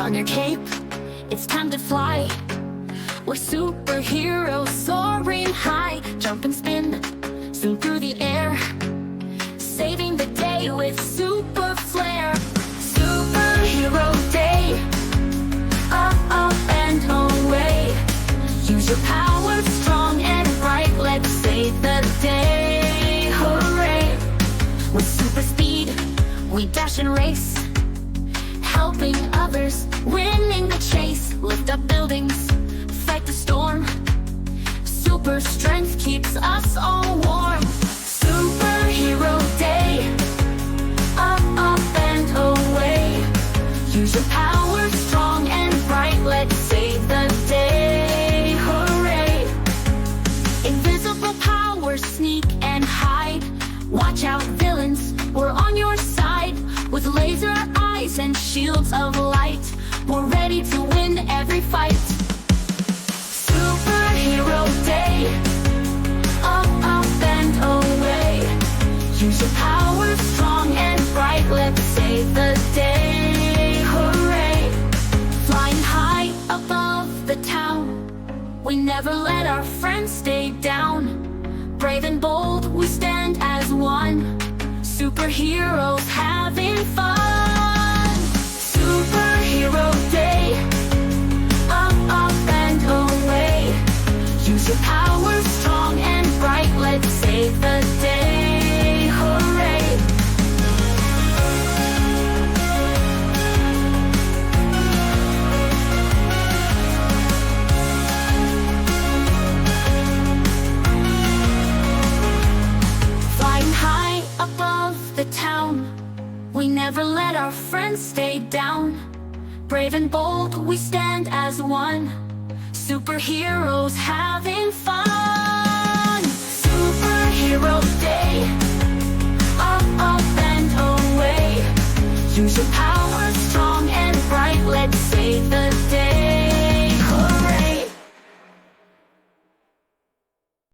on your cape, it's time to fly. We're superheroes soaring high. Jump and spin, soon through the air, saving the day with super flair. Superhero day, up and away. Use your power strong and bright, let's save the day, hooray. With super speed, we dash and race, helping others, winning the chase. Lift up buildings, fight the storm. Super strength keeps us all warm. Superhero day, up and away. Use your power strong and bright, let's save the day, hooray. Invisible power, sneak and hide. Watch out villains, we're on your side. With laser eyes and shields of light, we're ready to win every fight. Superhero day, up and away. Use your power strong and bright, let's save the day, hooray. Flying high above the town, we never let our friends stay down. Brave and bold, we stand as one. Superheroes having fun. Superhero day, up and away. Use your power strong and bright, let's save the day, hooray. Flying high above the town, we never let our friends stay down. Brave and bold, we stand as one. Superheroes having fun.